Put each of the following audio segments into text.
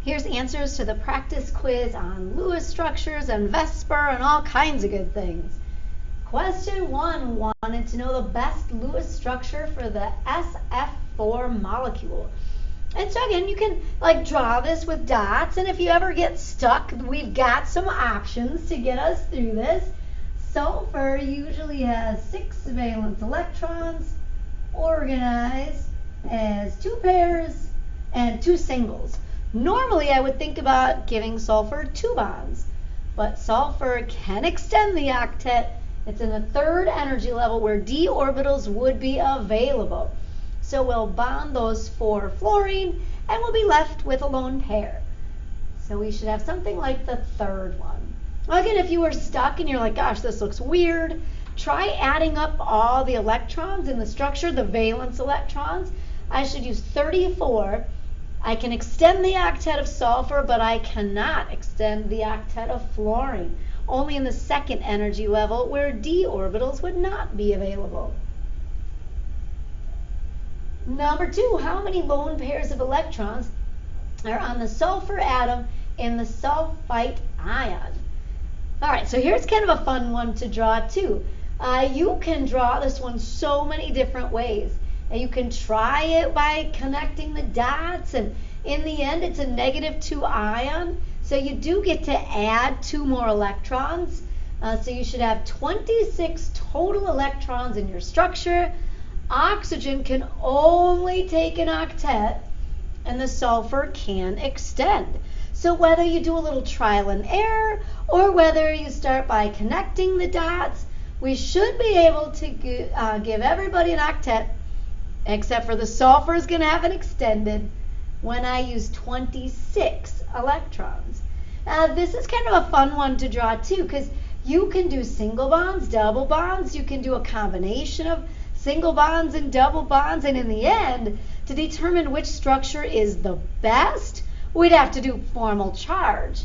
Here's answers to the practice quiz on Lewis structures and VSEPR and all kinds of good things. Question 1 wanted to know the best Lewis structure for the SF4 molecule. And so again, you can draw this with dots, and if you ever get stuck, we've got some options to get us through this. Sulfur usually has 6 valence electrons organized as 2 pairs and 2 singles. Normally, I would think about giving sulfur 2 bonds, but sulfur can extend the octet. It's in the 3rd energy level where d orbitals would be available. So we'll bond those 4 fluorine, and we'll be left with a lone pair. So we should have something like the 3rd one. Again, if you were stuck and you're like, gosh, this looks weird, try adding up all the electrons in the structure, the valence electrons. I should use 34. I can extend the octet of sulfur, but I cannot extend the octet of fluorine, only in the 2nd energy level where d orbitals would not be available. Number 2, how many lone pairs of electrons are on the sulfur atom in the sulfite ion? All right, so here's kind of a fun one to draw too. You can draw this one so many different ways. And you can try it by connecting the dots, and in the end it's a -2 ion, so you do get to add 2 more electrons. So you should have 26 total electrons in your structure. Oxygen can only take an octet, and the sulfur can extend. So whether you do a little trial and error or whether you start by connecting the dots, we should be able to give everybody an octet, except for the sulfur is going to have an extended when I use 26 electrons. This is kind of a fun one to draw too, because you can do single bonds, double bonds, you can do a combination of single bonds and double bonds, and in the end, to determine which structure is the best, we'd have to do formal charge,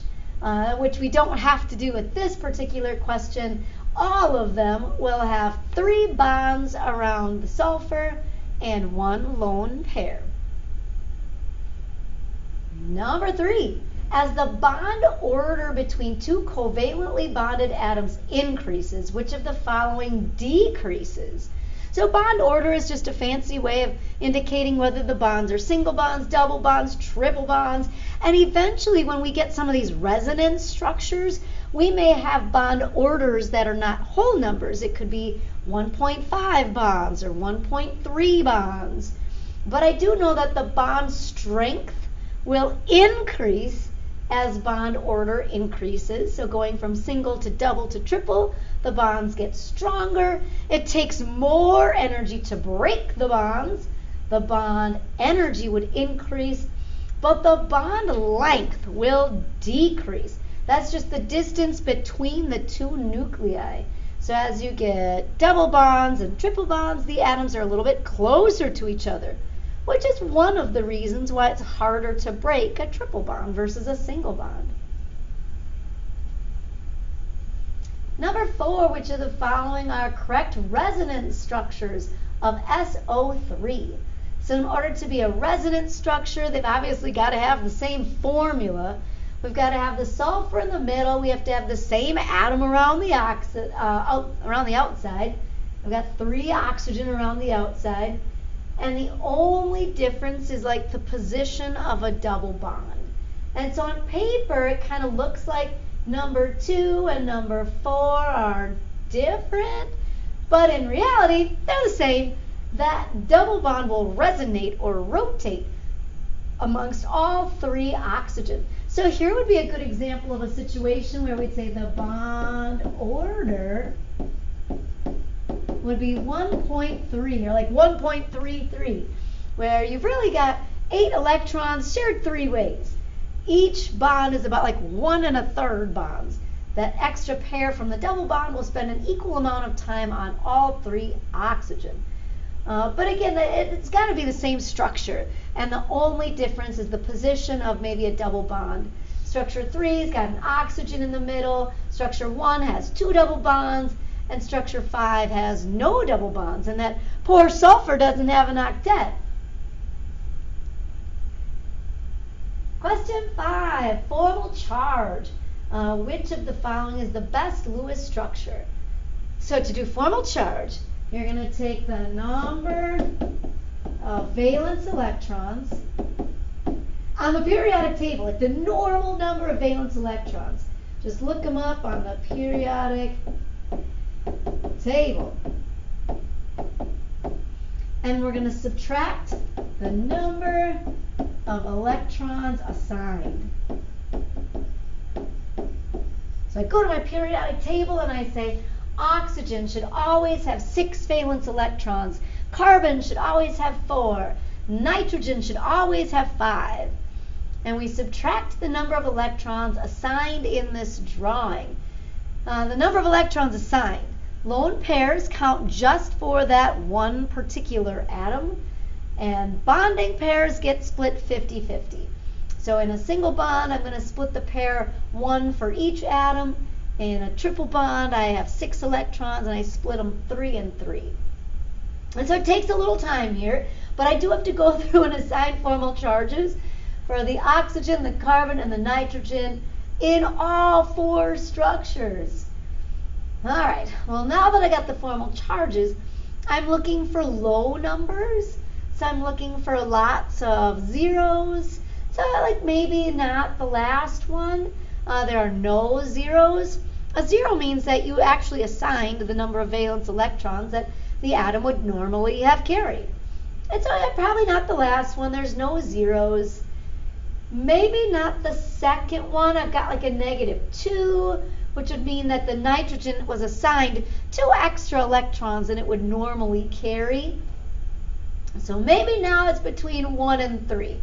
which we don't have to do with this particular question. All of them will have 3 bonds around the sulfur and 1 lone pair. Number 3, as the bond order between 2 covalently bonded atoms increases, which of the following decreases? So bond order is just a fancy way of indicating whether the bonds are single bonds, double bonds, triple bonds, and eventually when we get some of these resonance structures, we may have bond orders that are not whole numbers. It could be 1.5 bonds or 1.3 bonds. But I do know that the bond strength will increase as bond order increases. So going from single to double to triple, the bonds get stronger. It takes more energy to break the bonds. The bond energy would increase, but the bond length will decrease. That's just the distance between the 2 nuclei. So as you get double bonds and triple bonds, the atoms are a little bit closer to each other, which is one of the reasons why it's harder to break a triple bond versus a single bond. Number 4, which of the following are correct resonance structures of SO3? So in order to be a resonance structure, they've obviously got to have the same formula. We've got to have the sulfur in the middle. We have to have the same atom around the outside. We've got 3 oxygen around the outside. And the only difference is like the position of a double bond. And so on paper, it kind of looks like number 2 and number 4 are different, but in reality, they're the same. That double bond will resonate or rotate amongst all 3 oxygen. So here would be a good example of a situation where we'd say the bond order would be 1.3 or like 1.33, where you've really got 8 electrons shared 3 ways. Each bond is about like 1 1/3 bonds. That extra pair from the double bond will spend an equal amount of time on all 3 oxygen. But again, it's got to be the same structure, and the only difference is the position of maybe a double bond. Structure 3's got an oxygen in the middle, structure 1 has 2 double bonds, and structure 5 has no double bonds, and that poor sulfur doesn't have an octet. Question 5, formal charge. Which of the following is the best Lewis structure? So to do formal charge, you're going to take the number of valence electrons on the periodic table, like the normal number of valence electrons. Just look them up on the periodic table. And we're going to subtract the number of electrons assigned. So I go to my periodic table and I say oxygen should always have 6 valence electrons. Carbon should always have 4. Nitrogen should always have 5. And we subtract the number of electrons assigned in this drawing. The number of electrons assigned. Lone pairs count just for that one particular atom, and bonding pairs get split 50-50. So in a single bond, I'm going to split the pair 1 for each atom. In a triple bond, I have 6 electrons, and I split them 3 and 3. And so it takes a little time here, but I do have to go through and assign formal charges for the oxygen, the carbon, and the nitrogen in all 4 structures. All right, well, now that I got the formal charges, I'm looking for low numbers. So I'm looking for lots of zeros. So like maybe not the last one. There are no zeros. A zero means that you actually assigned the number of valence electrons that the atom would normally have carried. And so probably not the last one. There's no zeros. Maybe not the second one. I've got like a -2, which would mean that the nitrogen was assigned 2 extra electrons than it would normally carry. So maybe now it's between 1 and 3.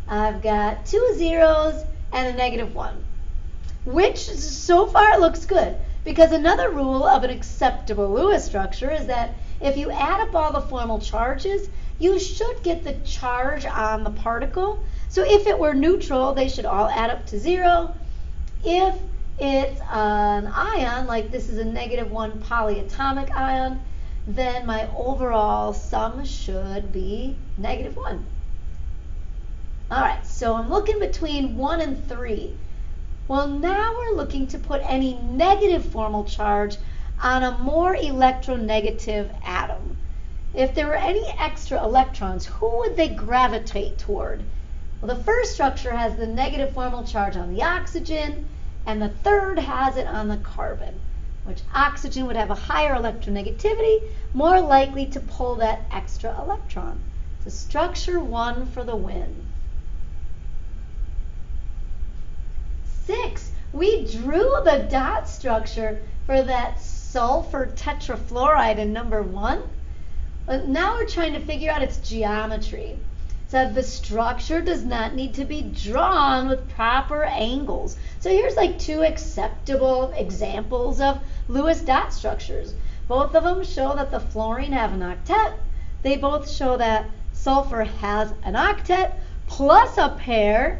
I've got 2 zeros and a -1, which so far looks good, because another rule of an acceptable Lewis structure is that if you add up all the formal charges, you should get the charge on the particle. So if it were neutral, they should all add up to 0. If it's an ion, like this is a -1 polyatomic ion, then my overall sum should be -1. All right, so I'm looking between 1 and 3. Well, now we're looking to put any negative formal charge on a more electronegative atom. If there were any extra electrons, who would they gravitate toward? Well, the first structure has the negative formal charge on the oxygen, and the third has it on the carbon, which oxygen would have a higher electronegativity, more likely to pull that extra electron. So structure 1 for the win. 6, we drew the dot structure for that sulfur tetrafluoride in number 1. But now we're trying to figure out its geometry. So the structure does not need to be drawn with proper angles. So here's like 2 acceptable examples of Lewis dot structures. Both of them show that the fluorine have an octet. They both show that sulfur has an octet plus a pair,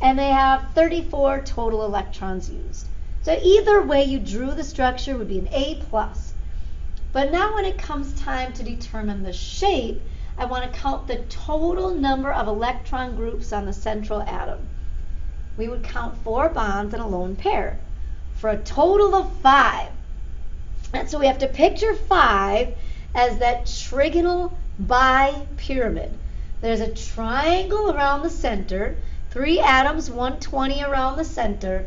and they have 34 total electrons used. So either way you drew the structure would be an A+. But now when it comes time to determine the shape, I want to count the total number of electron groups on the central atom. We would count 4 bonds in a lone pair for a total of 5. And so we have to picture 5 as that trigonal bipyramid. There's a triangle around the center, 3 atoms, 120 around the center,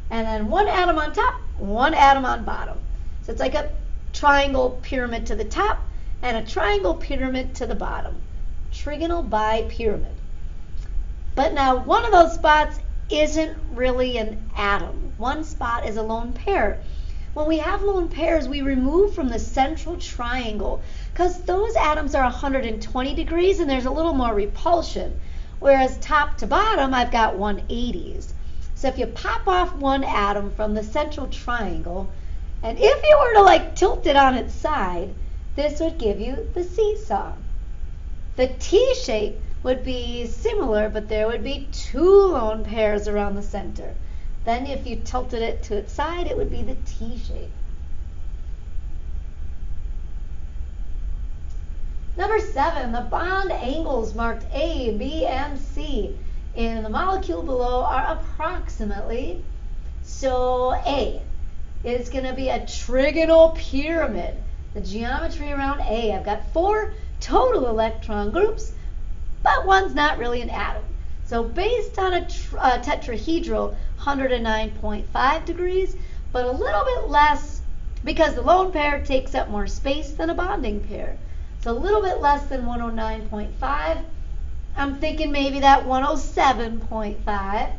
and then 1 atom on top, 1 atom on bottom. So it's like a triangle pyramid to the top and a triangle pyramid to the bottom. Trigonal bipyramid. But now one of those spots isn't really an atom. One spot is a lone pair. When we have lone pairs, we remove from the central triangle because those atoms are 120 degrees and there's a little more repulsion. Whereas top to bottom, I've got 180s. So if you pop off 1 atom from the central triangle, and if you were to like tilt it on its side, this would give you the seesaw. The T shape would be similar, but there would be 2 lone pairs around the center. Then if you tilted it to its side, it would be the T shape. Number 7, the bond angles marked A, B, and C in the molecule below are approximately. So A is going to be a trigonal pyramid. The geometry around A, I've got 4 total electron groups, but one's not really an atom. So based on a tetrahedral, 109.5 degrees, but a little bit less because the lone pair takes up more space than a bonding pair. So a little bit less than 109.5. I'm thinking maybe that 107.5.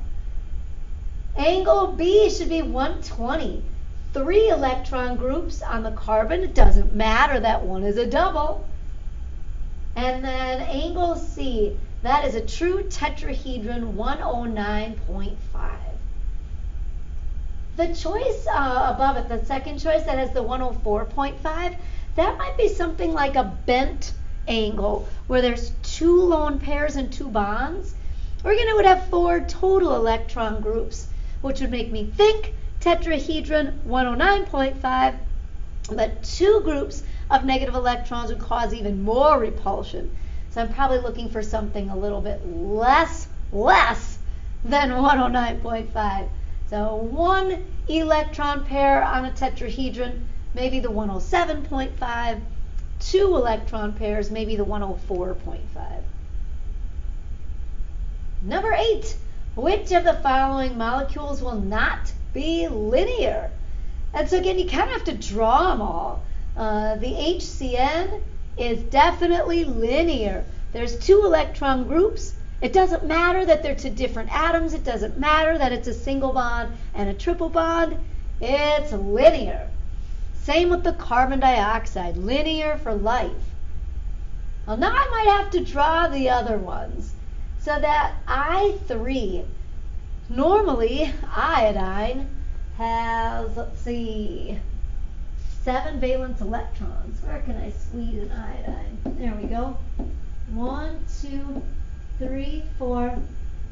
Angle B should be 120. 3 electron groups on the carbon. It doesn't matter that one is a double. And then angle C, that is a true tetrahedron, 109.5. The choice above it, the second choice that has the 104.5, that might be something like a bent angle where there's 2 lone pairs and 2 bonds. We're going to have 4 total electron groups, which would make me think tetrahedron 109.5, but 2 groups of negative electrons would cause even more repulsion. So I'm probably looking for something a little bit less than 109.5. So 1 electron pair on a tetrahedron, maybe the 107.5. 2 electron pairs, maybe the 104.5. Number 8, which of the following molecules will not be linear? And so again, you kind of have to draw them all. The HCN is definitely linear. There's 2 electron groups. It doesn't matter that they're 2 different atoms. It doesn't matter that it's a single bond and a triple bond. It's linear. Same with the carbon dioxide, linear for life. Well, now I might have to draw the other ones. So that I3, normally iodine has, let's see, 7 valence electrons. Where can I squeeze an iodine? There we go. 1, 2, 3, 4,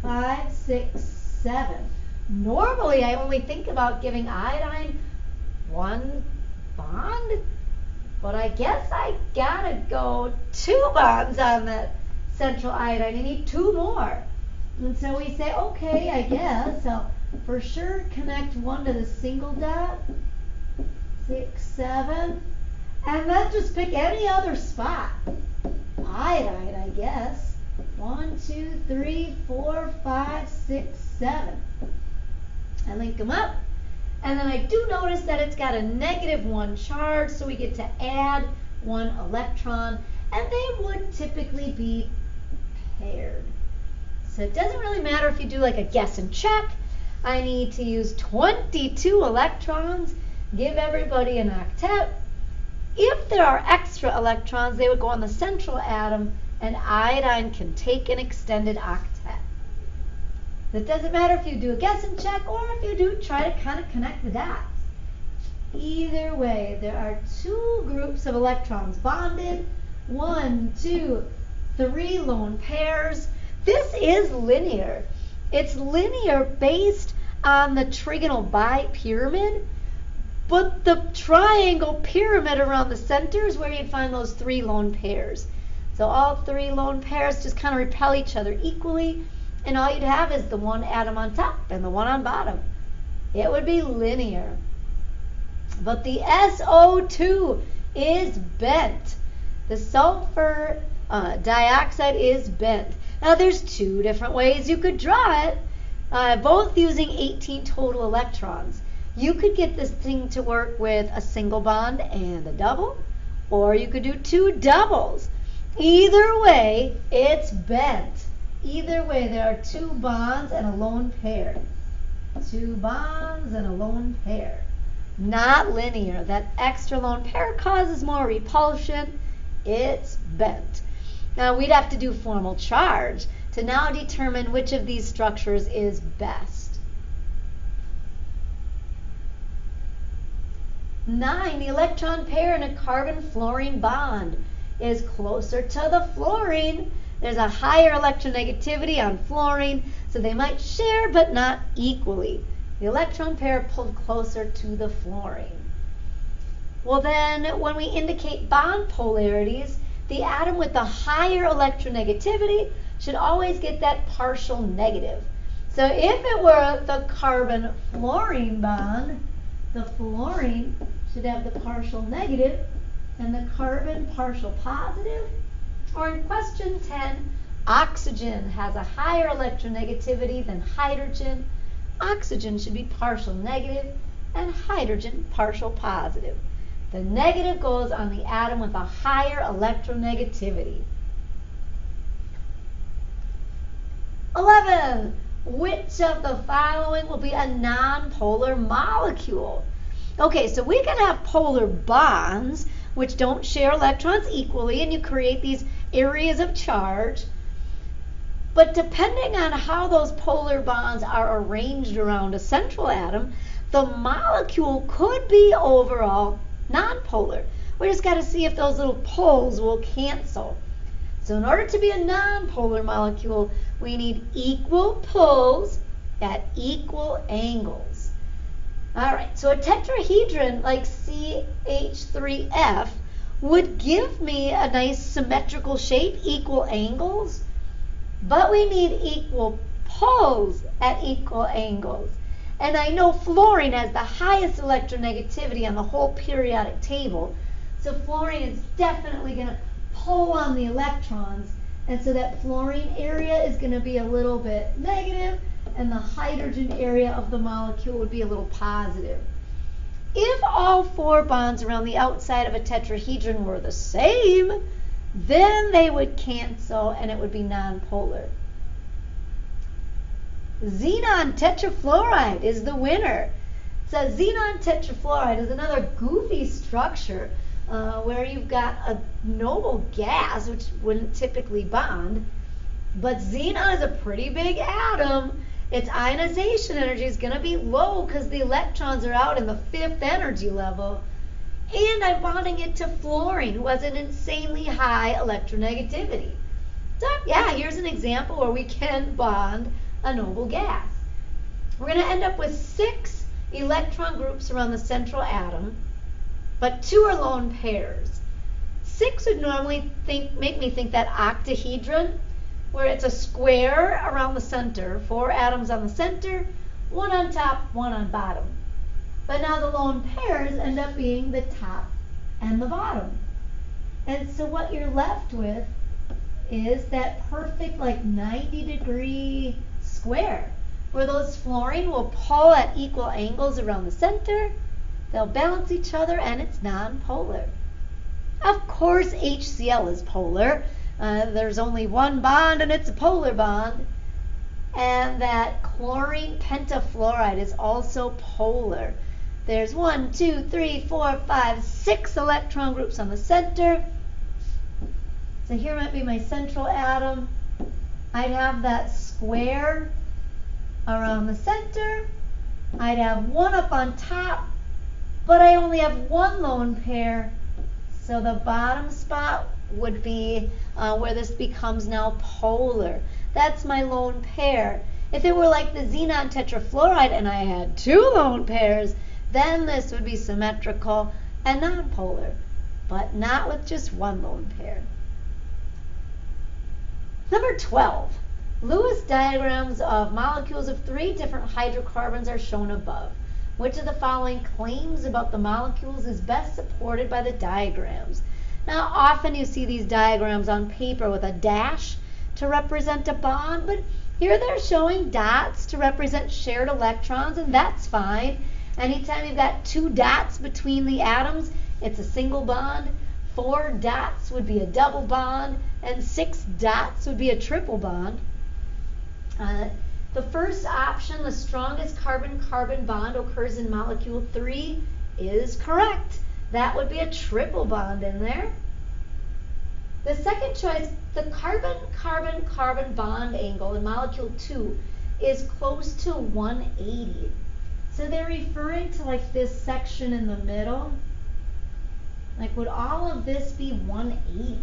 5, 6, 7. Normally I only think about giving iodine 1 bond, but I guess I gotta go 2 bonds on that central iodine. You need 2 more. And so we say, okay, I guess I'll for sure connect 1 to the single dot, 6, 7, and then just pick any other spot. Iodine, I guess. 1, 2, 3, 4, 5, 6, 7. I link them up. And then I do notice that it's got a -1 charge, so we get to add 1 electron, and they would typically be paired. So it doesn't really matter if you do like a guess and check. I need to use 22 electrons, give everybody an octet. If there are extra electrons, they would go on the central atom, and iodine can take an extended octet. It doesn't matter if you do a guess and check or if you do try to kind of connect the dots. Either way, there are 2 groups of electrons bonded, 1, 2, 3 lone pairs. This is linear. It's linear based on the trigonal bipyramid, but the triangle pyramid around the center is where you'd find those 3 lone pairs. So all 3 lone pairs just kind of repel each other equally, and all you'd have is the 1 atom on top and the 1 on bottom. It would be linear. But the SO2 is bent. The sulfur dioxide is bent. Now there's 2 different ways you could draw it, both using 18 total electrons. You could get this thing to work with a single bond and a double, or you could do 2 doubles. Either way, it's bent. Either way, there are 2 bonds and a lone pair. 2 bonds and a lone pair. Not linear. That extra lone pair causes more repulsion. It's bent. Now we'd have to do formal charge to now determine which of these structures is best. 9, the electron pair in a carbon-fluorine bond is closer to the fluorine. There's a higher electronegativity on fluorine, so they might share but not equally. The electron pair pulled closer to the fluorine. Well then, when we indicate bond polarities, the atom with the higher electronegativity should always get that partial negative. So if it were the carbon-fluorine bond, the fluorine should have the partial negative and the carbon partial positive. Or in question 10, oxygen has a higher electronegativity than hydrogen. Oxygen should be partial negative and hydrogen partial positive. The negative goes on the atom with a higher electronegativity. 11. Which of the following will be a nonpolar molecule? Okay, so we can have polar bonds which don't share electrons equally, and you create these areas of charge. But depending on how those polar bonds are arranged around a central atom, the molecule could be overall nonpolar. We just got to see if those little poles will cancel. So in order to be a nonpolar molecule, we need equal poles at equal angles. All right, so a tetrahedron like CH3F would give me a nice symmetrical shape, equal angles, but we need equal poles at equal angles. And I know fluorine has the highest electronegativity on the whole periodic table, so fluorine is definitely going to pull on the electrons, and so that fluorine area is going to be a little bit negative, and the hydrogen area of the molecule would be a little positive. If all four bonds around the outside of a tetrahedron were the same, then they would cancel and it would be nonpolar. Xenon tetrafluoride is the winner. So xenon tetrafluoride is another goofy structure where you've got a noble gas, which wouldn't typically bond, but xenon is a pretty big atom. Its ionization energy is going to be low because the electrons are out in the 5th energy level. And I'm bonding it to fluorine, who has an insanely high electronegativity. So yeah, here's an example where we can bond a noble gas. We're going to end up with 6 electron groups around the central atom, but 2 are lone pairs. 6 would normally make me think that octahedron, where it's a square around the center, 4 atoms on the center, 1 on top, 1 on bottom. But now the lone pairs end up being the top and the bottom. And so what you're left with is that perfect like 90-degree square where those fluorine will pull at equal angles around the center, they'll balance each other, and it's nonpolar. Of course HCl is polar. There's only one bond and it's a polar bond. And that chlorine pentafluoride is also polar. There's 1, 2, 3, 4, 5, 6 electron groups on the center. So here might be my central atom. I'd have that square around the center. I'd have 1 up on top, but I only have 1 lone pair. So the bottom spot would be where this becomes now polar. That's my lone pair. If it were like the xenon tetrafluoride and I had 2 lone pairs, then this would be symmetrical and nonpolar, but not with just 1 lone pair. Number 12. Lewis diagrams of molecules of 3 different hydrocarbons are shown above. Which of the following claims about the molecules is best supported by the diagrams? Now, often you see these diagrams on paper with a dash to represent a bond, but here they're showing dots to represent shared electrons, and that's fine. Anytime you've got 2 dots between the atoms, it's a single bond. 4 dots would be a double bond, and 6 dots would be a triple bond. The first option, the strongest carbon-carbon bond occurs in molecule 3, is correct. That would be a triple bond in there. The second choice, the carbon-carbon-carbon bond angle in molecule 2 is close to 180. So they're referring to like this section in the middle. Like, would all of this be 180?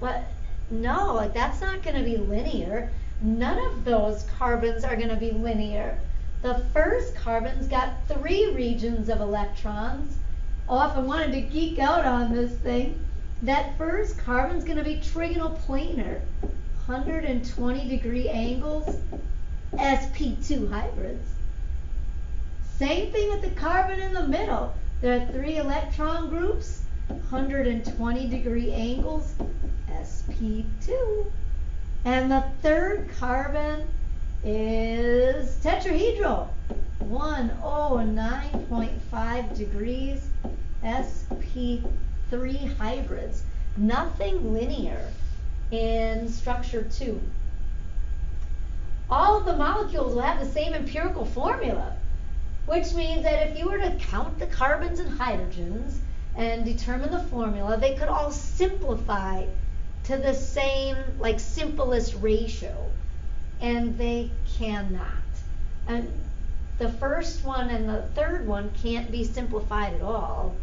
But no, like that's not going to be linear. None of those carbons are going to be linear. The first carbon's got 3 regions of electrons. Oh, if I wanted to geek out on this thing, that first carbon's going to be trigonal planar. 120-degree angles, sp2 hybrids. Same thing with the carbon in the middle. There are 3 electron groups, 120-degree angles, sp2. And the third carbon is tetrahedral, 109.5 degrees, sp3 hybrids. Nothing linear in structure 2. All of the molecules will have the same empirical formula, which means that if you were to count the carbons and hydrogens and determine the formula, they could all simplify to the same, like, simplest ratio, and they cannot. And the first one and the third one can't be simplified at all.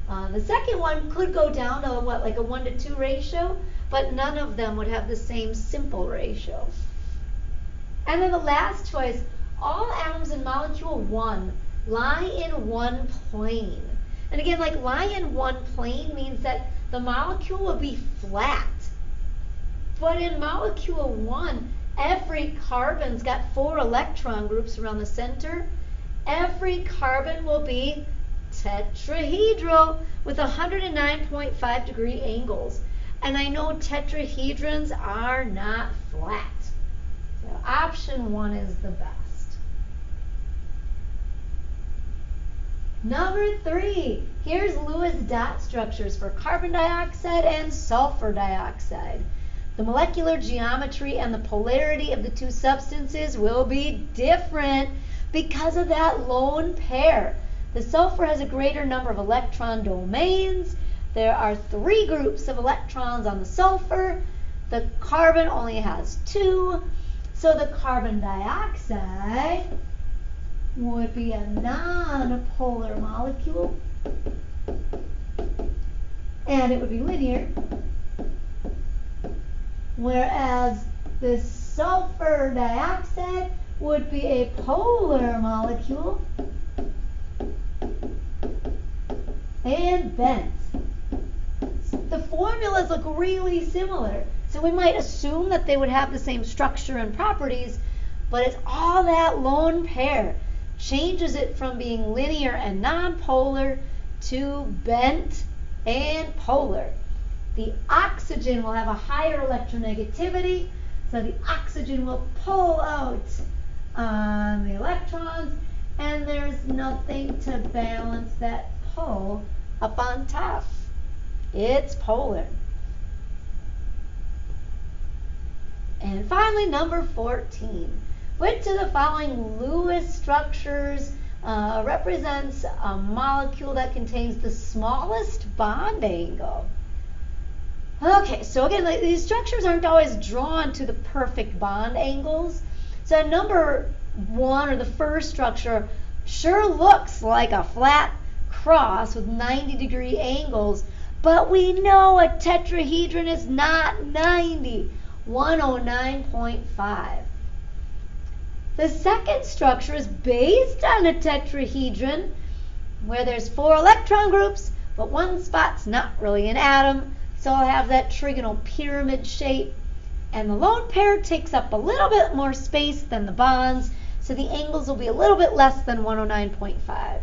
The second one could go down to what, like a 1-to-2 ratio, but none of them would have the same simple ratio. And then the last choice, all atoms in molecule 1 lie in one plane. And again, like, lie in one plane means that the molecule will be flat. But in molecule 1, every carbon's got 4 electron groups around the center. Every carbon will be tetrahedral with 109.5 degree angles. And I know tetrahedrons are not flat. So option 1 is the best. Number 3, here's Lewis dot structures for carbon dioxide and sulfur dioxide. The molecular geometry and the polarity of the two substances will be different because of that lone pair. The sulfur has a greater number of electron domains. There are 3 groups of electrons on the sulfur. The carbon only has 2. So the carbon dioxide would be a non-polar molecule, and it would be linear, whereas the sulfur dioxide would be a polar molecule and bent. The formulas look really similar, so we might assume that they would have the same structure and properties, but it's all that lone pair changes it from being linear and non-polar to bent and polar. The oxygen will have a higher electronegativity, so the oxygen will pull out on the electrons, and there's nothing to balance that pull up on top. It's polar. And finally, number 14. Which of the following Lewis structures represents a molecule that contains the smallest bond angle? Okay, so again, these structures aren't always drawn to the perfect bond angles. So number 1, or the first structure, sure looks like a flat cross with 90-degree angles, but we know a tetrahedron is not 90, 109.5. The second structure is based on a tetrahedron where there's 4 electron groups, but one spot's not really an atom, so I'll have that trigonal pyramid shape. And the lone pair takes up a little bit more space than the bonds, so the angles will be a little bit less than 109.5.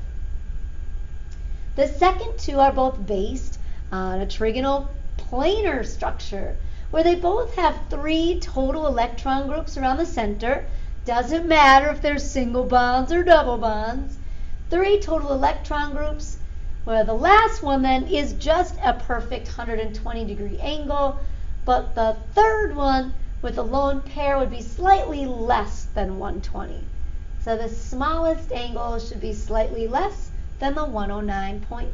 The second 2 are both based on a trigonal planar structure where they both have 3 total electron groups around the center. Doesn't matter if they're single bonds or double bonds. 3 total electron groups, where the last one then is just a perfect 120-degree angle, but the third one with the lone pair would be slightly less than 120. So the smallest angle should be slightly less than the 109.5.